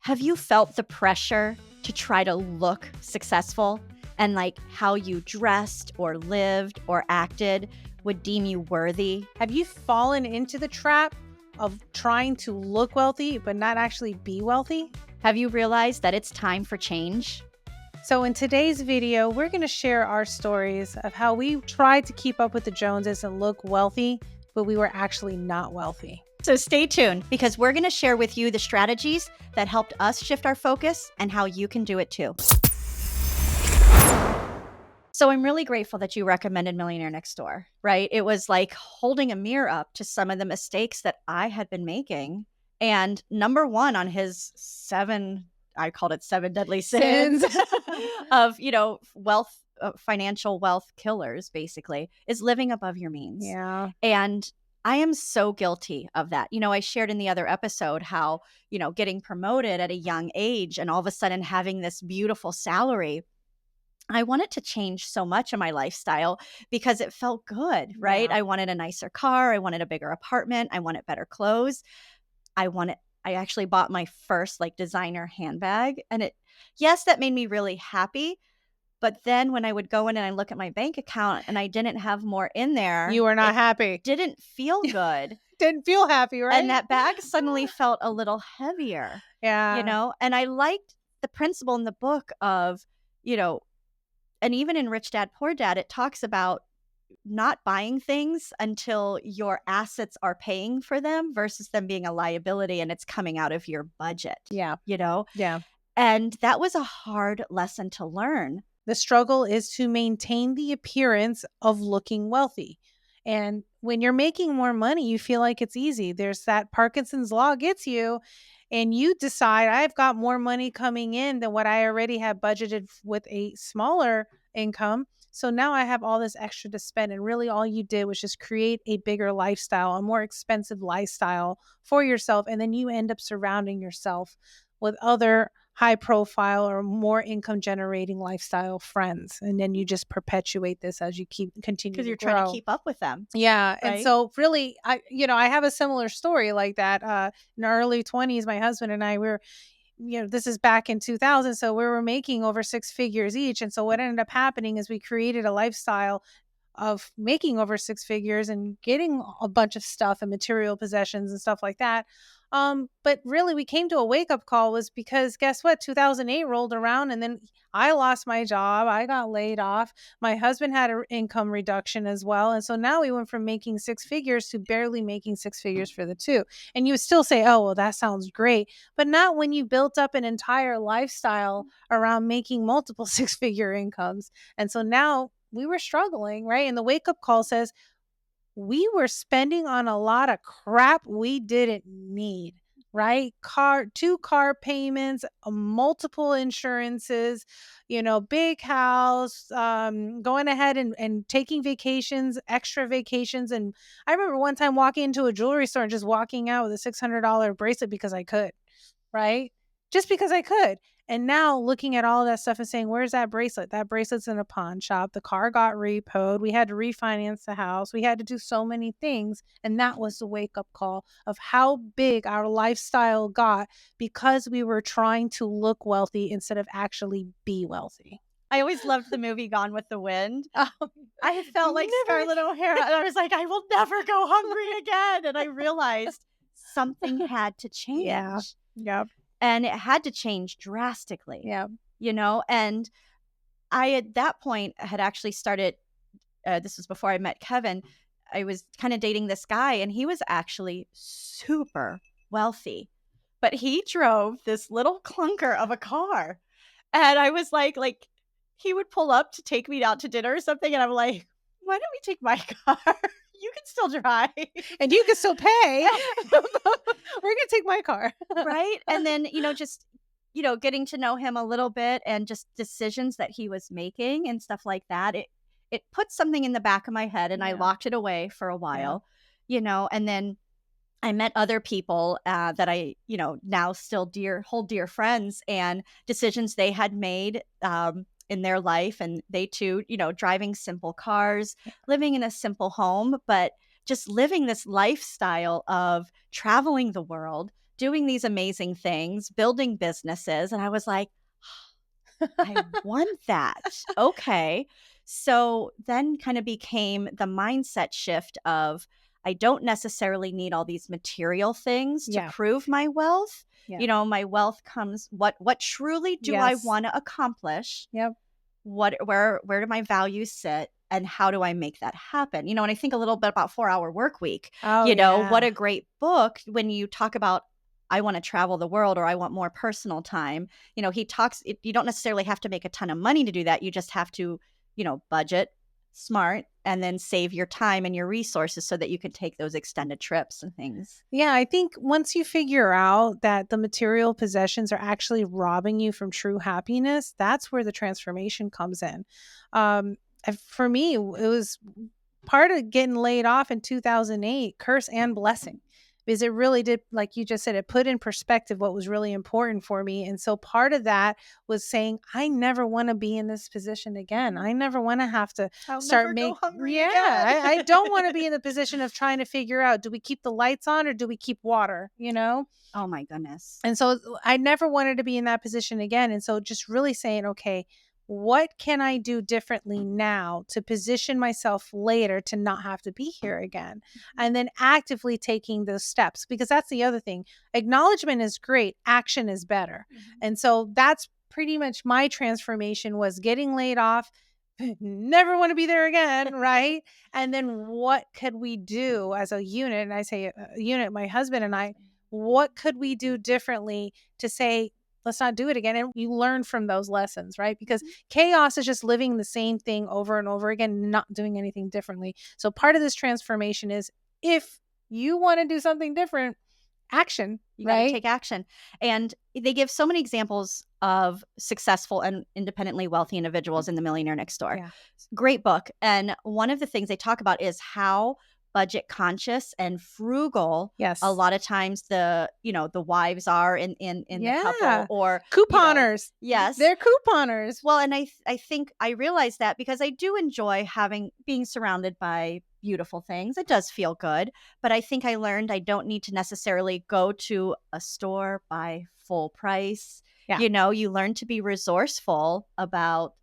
Have you felt the pressure to try to look successful and like how you dressed or lived or acted would deem you worthy? Have you fallen into the trap of trying to look wealthy but not actually be wealthy? Have you realized that it's time for change? So in today's video, we're going to share our stories of how we tried to keep up with the Joneses and look wealthy, but we were actually not wealthy. So stay tuned because we're going to share with you the strategies that helped us shift our focus and how you can do it too. So I'm really grateful that you recommended Millionaire Next Door, right? It was like holding a mirror up to some of the mistakes that I had been making. And number one on his I called it 7 deadly sins of, wealth, financial wealth killers, basically, is living above your means. Yeah. And I am so guilty of that. I shared in the other episode how, getting promoted at a young age and all of a sudden having this beautiful salary, I wanted to change so much in my lifestyle because it felt good, right? Yeah. I wanted a nicer car. I wanted a bigger apartment. I wanted better clothes. I actually bought my first designer handbag. And yes, that made me really happy. But then when I would go in and I look at my bank account and I didn't have more in there, You were not happy. didn't feel good. Didn't feel happy, right? And that bag suddenly felt a little heavier. Yeah. And I liked the principle in the book of, and even in Rich Dad, Poor Dad, it talks about not buying things until your assets are paying for them versus them being a liability and it's coming out of your budget. Yeah. Yeah. And that was a hard lesson to learn. The struggle is to maintain the appearance of looking wealthy. And when you're making more money, you feel like it's easy. There's that Parkinson's law gets you, and you decide, I've got more money coming in than what I already had budgeted with a smaller income. So now I have all this extra to spend. And really all you did was just create a bigger lifestyle, a more expensive lifestyle for yourself. And then you end up surrounding yourself with other high profile or more income generating lifestyle friends. And then you just perpetuate this as you continue Because you're to grow. trying to keep up with them. Yeah. Right? And so really, I have a similar story like that. In our early 20s, my husband and I were, this is back in 2000. So we were making over 6 figures each. And so what ended up happening is we created a lifestyle of making over 6 figures and getting a bunch of stuff and material possessions and stuff like that. But really we came to a wake-up call was because guess what? 2008 rolled around and then I lost my job. I got laid off. My husband had an income reduction as well. And so now we went from making 6 figures to barely making 6 figures for the two. And you would still say, oh, well, that sounds great. But not when you built up an entire lifestyle around making multiple 6-figure incomes. And so now we were struggling, right? And the wake-up call says, we were spending on a lot of crap we didn't need, right? 2 car payments, multiple insurances, big house, going ahead and taking vacations, extra vacations. And I remember one time walking into a jewelry store and just walking out with a $600 bracelet because I could, right? Just because I could. And now looking at all that stuff and saying, where's that bracelet? That bracelet's in a pawn shop. The car got repoed. We had to refinance the house. We had to do so many things. And that was the wake-up call of how big our lifestyle got because we were trying to look wealthy instead of actually be wealthy. I always loved the movie Gone with the Wind. I felt like Scarlett O'Hara. And I was like, I will never go hungry again. And I realized something had to change. Yeah. Yep. And it had to change drastically. Yeah. And I, at that point, had actually started, this was before I met Kevin, I was kind of dating this guy, and he was actually super wealthy. But he drove this little clunker of a car. And I was like, he would pull up to take me out to dinner or something, and I'm like, why don't we take my car? You can still drive. And you can still pay. We're going to take my car. Right. And then, just, getting to know him a little bit and just decisions that he was making and stuff like that. It put something in the back of my head and I locked it away for a while, and then I met other people that I, now still hold dear friends and decisions they had made in their life. And they too, driving simple cars, living in a simple home, but just living this lifestyle of traveling the world, doing these amazing things, building businesses. And I was like, I want that. Okay. So then kind of became the mindset shift of I don't necessarily need all these material things to Yeah. prove my wealth. Yeah. My wealth comes what truly do I Yes. want to accomplish? Yep. Where do my values sit? And how do I make that happen? And I think a little bit about 4-Hour Work Week. Oh, What yeah. a great book when you talk about I want to travel the world or I want more personal time. He talks, you don't necessarily have to make a ton of money to do that. You just have to, budget smart and then save your time and your resources so that you can take those extended trips and things. Yeah, I think once you figure out that the material possessions are actually robbing you from true happiness, that's where the transformation comes in. For me, it was part of getting laid off in 2008, curse and blessing, because it really did, like you just said, it put in perspective what was really important for me. And so part of that was saying, I never want to be in this position again. I never want to have to I'll start never go making, hungry yeah, again. I don't want to be in the position of trying to figure out, do we keep the lights on or do we keep water, Oh my goodness. And so I never wanted to be in that position again. And so just really saying, okay, what can I do differently now to position myself later to not have to be here again? And then actively taking those steps, because that's the other thing. Acknowledgement is great. Action is better. And so that's pretty much my transformation, was getting laid off, never want to be there again. Right. And then what could we do as a unit? And I say a unit, my husband and I, what could we do differently to say, let's not do it again? And you learn from those lessons, right? Because chaos is just living the same thing over and over again, not doing anything differently. So part of this transformation is, if you want to do something different, action, You got to right? take action. And they give so many examples of successful and independently wealthy individuals in the Millionaire Next Door. Yeah. Great book. And one of the things they talk about is how budget conscious and frugal Yes. a lot of times the wives are in the couple, or couponers. Yes. They're couponers. Well, and I think I realized that because I do enjoy being surrounded by beautiful things. It does feel good, but I think I learned I don't need to necessarily go to a store, buy full price. Yeah. You learn to be resourceful about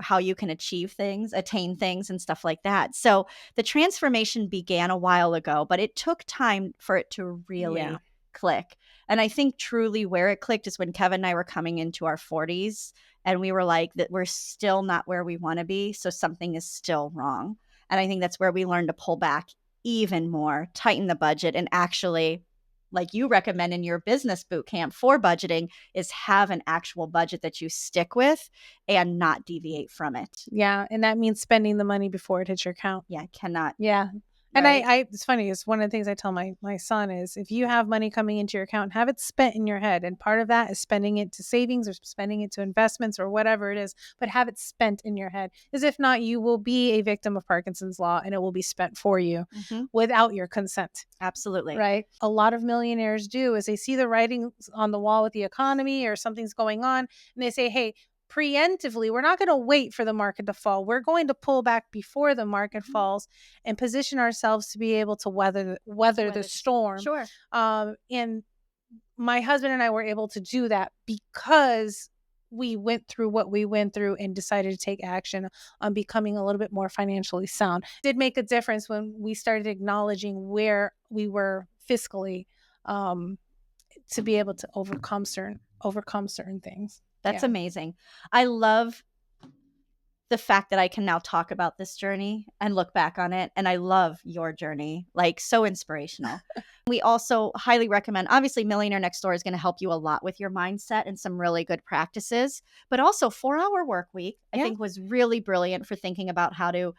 how you can attain things and stuff like that. So the transformation began a while ago, but it took time for it to really click. And I think truly where it clicked is when Kevin and I were coming into our 40s, and we were like, that we're still not where we want to be. So something is still wrong. And I think that's where we learned to pull back even more, tighten the budget, and actually, like you recommend in your business boot camp for budgeting, is have an actual budget that you stick with and not deviate from it. Yeah. And that means spending the money before it hits your account. Yeah, cannot. Yeah. And right? it's funny. It's one of the things I tell my son is, if you have money coming into your account, have it spent in your head. And part of that is spending it to savings or spending it to investments or whatever it is, but have it spent in your head. Because if not, you will be a victim of Parkinson's law, and it will be spent for you without your consent. Absolutely. Right. A lot of millionaires do is they see the writing on the wall with the economy or something's going on, and they say, hey, preemptively, we're not going to wait for the market to fall. We're going to pull back before the market falls and position ourselves to be able to weather the storm. Sure. And my husband and I were able to do that because we went through what we went through and decided to take action on becoming a little bit more financially sound. It did make a difference when we started acknowledging where we were fiscally, to be able to overcome certain things. That's amazing. I love the fact that I can now talk about this journey and look back on it. And I love your journey, like so inspirational. We also highly recommend, obviously, Millionaire Next Door is going to help you a lot with your mindset and some really good practices, but also 4-Hour Work Week, I think was really brilliant for thinking about how to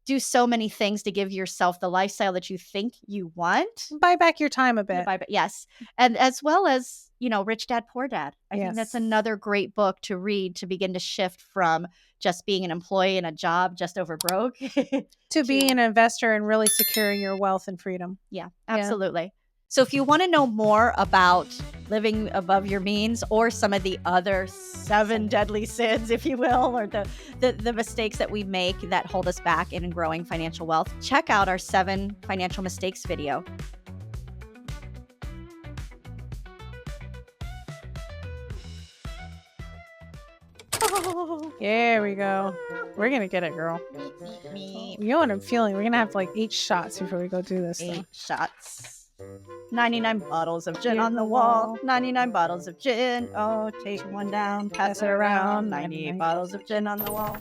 do so many things to give yourself the lifestyle that you think you want. Buy back your time a bit. Yes. And as well as, Rich Dad, Poor Dad. I think that's another great book to read to begin to shift from just being an employee in a job just over broke to being an investor and really securing your wealth and freedom. Yeah, absolutely. So if you want to know more about living above your means, or some of the other 7 deadly sins, if you will, or the mistakes that we make that hold us back in growing financial wealth, check out our 7 financial mistakes video. There we go. We're gonna get it, girl. Me. You know what I'm feeling? We're gonna have like 8 shots before we go do this thing. 8 shots. 99 bottles of gin Here's on the the wall. wall. 99 bottles of gin. Oh, take one down, pass it around. 98 bottles of gin on the wall.